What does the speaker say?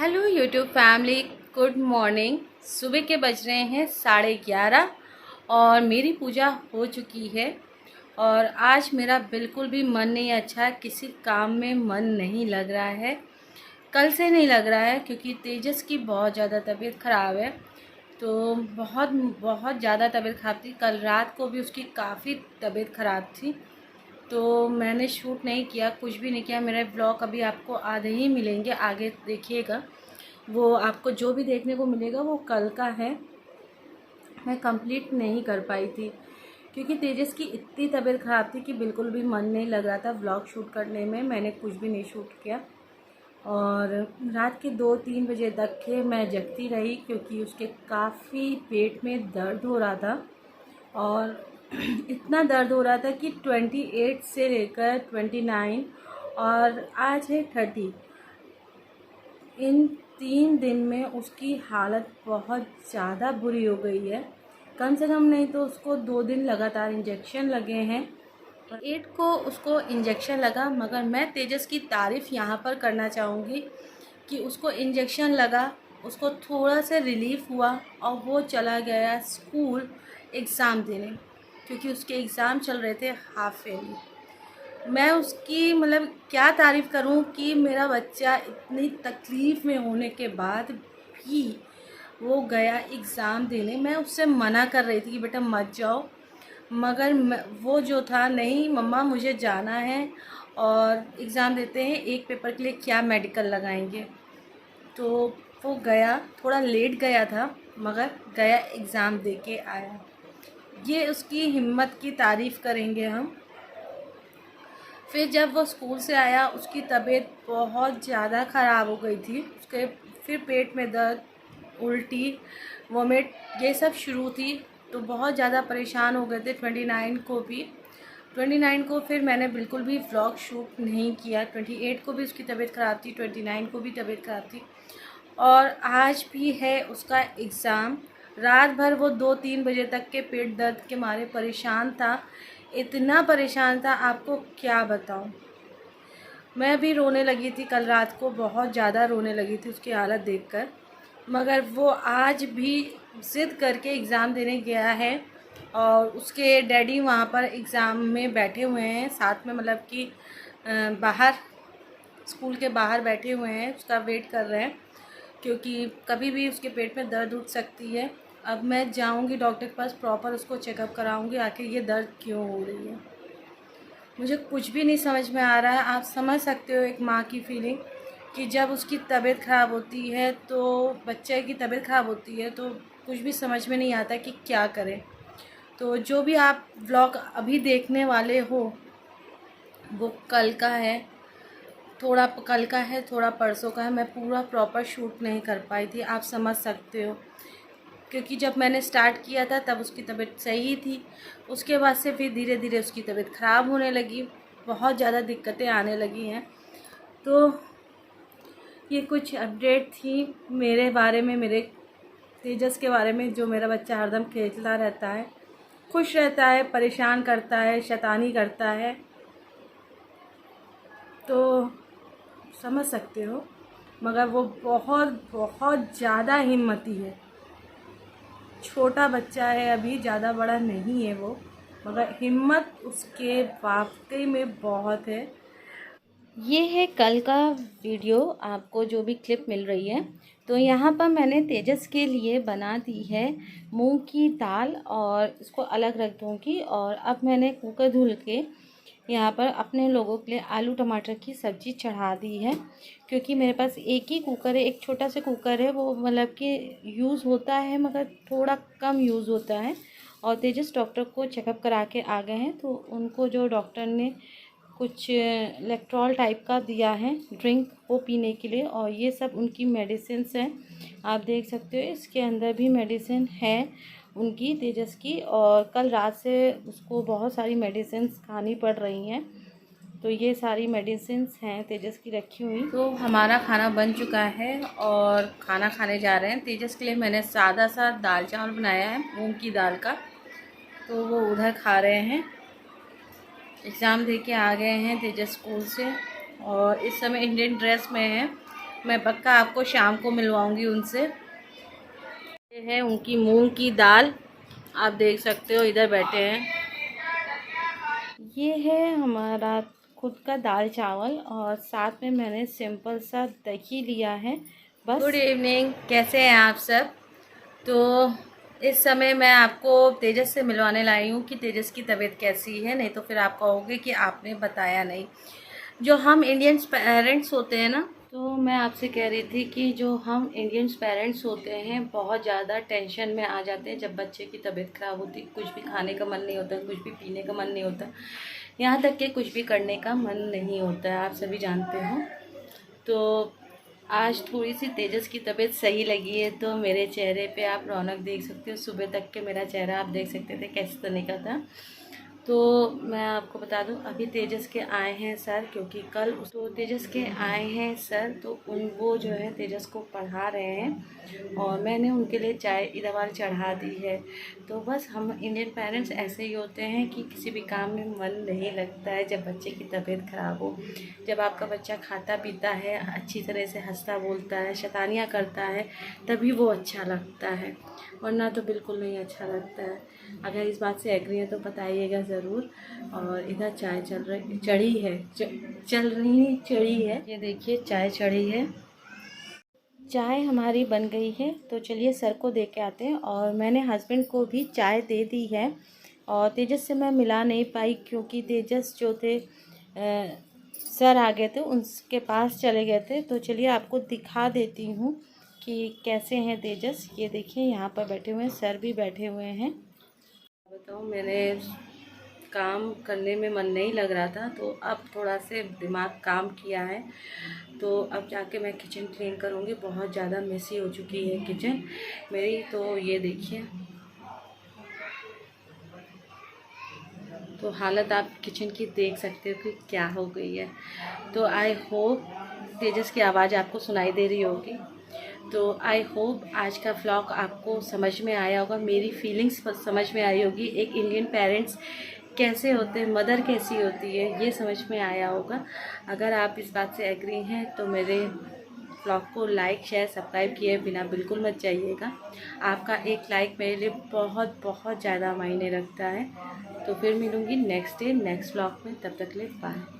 Hello YouTube family, good morning. सुबह के बज रहे हैं 11:30 और मेरी पूजा हो चुकी है। और आज मेरा बिल्कुल भी मन नहीं अच्छा है, किसी काम में मन नहीं लग रहा है। कल से नहीं लग रहा है क्योंकि तेजस की बहुत ज़्यादा तबीयत ख़राब है। तो बहुत बहुत ज़्यादा तबीयत ख़राब थी। कल रात को भी उसकी काफ़ी तबीयत ख़राब थी, तो मैंने शूट नहीं किया, कुछ भी नहीं किया। मेरे ब्लॉग अभी आपको आधे ही मिलेंगे, आगे देखिएगा। वो आपको जो भी देखने को मिलेगा वो कल का है। मैं कंप्लीट नहीं कर पाई थी क्योंकि तेजस की इतनी तबीयत ख़राब थी कि बिल्कुल भी मन नहीं लग रहा था ब्लॉग शूट करने में। मैंने कुछ भी नहीं शूट किया और रात के 2-3 बजे तक के मैं जगती रही क्योंकि उसके काफ़ी पेट में दर्द हो रहा था। और इतना दर्द हो रहा था कि 28 से लेकर 29 और आज है 30। इन 3 दिन में उसकी हालत बहुत ज़्यादा बुरी हो गई है। कम से कम नहीं तो उसको 2 दिन लगातार इंजेक्शन लगे हैं। 8 को उसको इंजेक्शन लगा, मगर मैं तेजस की तारीफ़ यहाँ पर करना चाहूँगी कि उसको इंजेक्शन लगा, उसको थोड़ा सा रिलीफ़ हुआ और वो चला गया स्कूल एग्ज़ाम देने, क्योंकि उसके एग्ज़ाम चल रहे थे हाफ ईयरली। मैं उसकी मतलब क्या तारीफ़ करूं कि मेरा बच्चा इतनी तकलीफ़ में होने के बाद भी वो गया एग्ज़ाम देने। मैं उससे मना कर रही थी कि बेटा मत जाओ, मगर वो जो था, नहीं मम्मा मुझे जाना है और एग्ज़ाम देते हैं, एक पेपर के लिए क्या मेडिकल लगाएंगे। तो वो गया, थोड़ा लेट गया था मगर गया, एग्ज़ाम दे के आया। ये उसकी हिम्मत की तारीफ़ करेंगे हम। फिर जब वो स्कूल से आया उसकी तबीयत बहुत ज़्यादा ख़राब हो गई थी। उसके फिर पेट में दर्द, उल्टी, वोमिट ये सब शुरू थी। तो बहुत ज़्यादा परेशान हो गए थे 29 को भी। 29 को फिर मैंने बिल्कुल भी व्लॉग शूट नहीं किया। 28 को भी उसकी तबीयत ख़राब थी, 29 को भी तबीयत ख़राब थी और आज भी है उसका एग्ज़ाम। रात भर वो 2-3 बजे तक के पेट दर्द के मारे परेशान था। इतना परेशान था आपको क्या बताऊं। मैं भी रोने लगी थी कल रात को, बहुत ज़्यादा रोने लगी थी उसकी हालत देखकर। मगर वो आज भी ज़िद करके एग्ज़ाम देने गया है और उसके डैडी वहाँ पर एग्ज़ाम में बैठे हुए हैं साथ में, मतलब कि बाहर, स्कूल के बाहर बैठे हुए हैं, उसका वेट कर रहे हैं क्योंकि कभी भी उसके पेट में दर्द उठ सकती है। अब मैं जाऊंगी डॉक्टर के पास, प्रॉपर उसको चेकअप कराऊंगी आखिर ये दर्द क्यों हो रही है। मुझे कुछ भी नहीं समझ में आ रहा है। आप समझ सकते हो एक माँ की फीलिंग कि जब उसकी तबीयत ख़राब होती है, तो बच्चे की तबीयत ख़राब होती है तो कुछ भी समझ में नहीं आता कि क्या करें। तो जो भी आप व्लॉग अभी देखने वाले हो वो कल का है, थोड़ा कल का है, थोड़ा परसों का है। मैं पूरा प्रॉपर शूट नहीं कर पाई थी, आप समझ सकते हो, क्योंकि जब मैंने स्टार्ट किया था तब उसकी तबीयत सही थी। उसके बाद से फिर धीरे धीरे उसकी तबीयत ख़राब होने लगी, बहुत ज़्यादा दिक्कतें आने लगी हैं। तो ये कुछ अपडेट थी मेरे बारे में, मेरे तेजस के बारे में। जो मेरा बच्चा हरदम खेलता रहता है, खुश रहता है, परेशान करता है, शैतानी करता है, तो समझ सकते हो। मगर वो बहुत बहुत ज़्यादा हिम्मती है। छोटा बच्चा है अभी, ज़्यादा बड़ा नहीं है वो, मगर हिम्मत उसके वाकई में बहुत है। ये है कल का वीडियो, आपको जो भी क्लिप मिल रही है। तो यहाँ पर मैंने तेजस के लिए बना दी है मूंग की दाल और इसको अलग रख दूँगी। और अब मैंने कुकर धुल के यहाँ पर अपने लोगों के लिए आलू टमाटर की सब्ज़ी चढ़ा दी है, क्योंकि मेरे पास एक ही कुकर है, एक छोटा सा कुकर है। वो मतलब कि यूज़ होता है मगर थोड़ा कम यूज़ होता है। और तेजस डॉक्टर को चेकअप करा के आ गए हैं, तो उनको जो डॉक्टर ने कुछ इलेक्ट्रॉल टाइप का दिया है ड्रिंक, वो पीने के लिए। और ये सब उनकी मेडिसिन्स हैं, आप देख सकते हो इसके अंदर भी मेडिसिन है उनकी, तेजस की। और कल रात से उसको बहुत सारी मेडिसिन्स खानी पड़ रही हैं, तो ये सारी मेडिसिन्स हैं तेजस की रखी हुई। तो हमारा खाना बन चुका है और खाना खाने जा रहे हैं। तेजस के लिए मैंने सादा सा दाल चावल बनाया है मूंग की दाल का, तो वो उधर खा रहे हैं। एग्ज़ाम दे के आ गए हैं तेजस स्कूल से और इस समय इंडियन ड्रेस में है। मैं पक्का आपको शाम को मिलवाऊंगी उनसे। ये है उनकी मूंग की दाल, आप देख सकते हो इधर बैठे हैं। ये है हमारा खुद का दाल चावल और साथ में मैंने सिंपल सा दही लिया है बस। गुड इवनिंग, कैसे हैं आप सब। तो इस समय मैं आपको तेजस से मिलवाने लाई हूँ कि तेजस की तबीयत कैसी है, नहीं तो फिर आप कहोगे कि आपने बताया नहीं। जो हम इंडियंस पेरेंट्स होते हैं ना, तो मैं आपसे कह रही थी कि जो हम इंडियंस पेरेंट्स होते हैं बहुत ज़्यादा टेंशन में आ जाते हैं जब बच्चे की तबीयत ख़राब होती है। कुछ भी खाने का मन नहीं होता, कुछ भी पीने का मन नहीं होता, यहाँ तक कि कुछ भी करने का मन नहीं होता है, आप सभी जानते हो। तो आज थोड़ी सी तेजस की तबीयत सही लगी है तो मेरे चेहरे पे आप रौनक देख सकते हो। सुबह तक के मेरा चेहरा आप देख सकते थे कैसे तरह का था। तो मैं आपको बता दूं, अभी तेजस के आए हैं सर, क्योंकि कल तो तेजस के आए हैं सर, तो वो जो है तेजस को पढ़ा रहे हैं और मैंने उनके लिए चाय इधर वाली चढ़ा दी है। तो बस हम इंडियन पेरेंट्स ऐसे ही होते हैं कि किसी भी काम में मन नहीं लगता है जब बच्चे की तबीयत ख़राब हो। जब आपका बच्चा खाता पीता है, अच्छी तरह से हंसता बोलता है, शैतानियाँ करता है, तभी वो अच्छा लगता है, वरना तो बिल्कुल नहीं अच्छा लगता है। अगर इस बात से एग्री है तो बताइएगा ज़रूर। और इधर चाय चढ़ी है, चढ़ी है, ये देखिए चाय चढ़ी है। चाय हमारी बन गई है तो चलिए सर को दे के आते हैं। और मैंने हस्बैंड को भी चाय दे दी है और तेजस से मैं मिला नहीं पाई क्योंकि तेजस जो थे सर आ गए थे, उनके पास चले गए थे। तो चलिए आपको दिखा देती हूँ कि कैसे हैं तेजस। ये देखिए यहाँ पर बैठे हुए हैं, सर भी बैठे हुए हैं। बताओ, मेरे काम करने में मन नहीं लग रहा था तो अब थोड़ा से दिमाग काम किया है। तो अब जाके मैं किचन क्लीन करूँगी, बहुत ज़्यादा मेसी हो चुकी है किचन मेरी। तो ये देखिए, तो हालत आप किचन की देख सकते हो कि क्या हो गई है। तो आई होप तेजस की आवाज़ आपको सुनाई दे रही होगी। तो आई होप आज का व्लॉग आपको समझ में आया होगा, मेरी फीलिंग्स समझ में आई होगी, एक इंडियन पेरेंट्स कैसे होते हैं, मदर कैसी होती है, ये समझ में आया होगा। अगर आप इस बात से एग्री हैं तो मेरे व्लॉग को लाइक शेयर सब्सक्राइब किए बिना बिल्कुल मत जाइएगा। आपका एक लाइक मेरे लिए बहुत बहुत ज़्यादा मायने रखता है। तो फिर मिलूँगी नेक्स्ट डे नेक्स्ट व्लॉग में, तब तक के लिए बाय।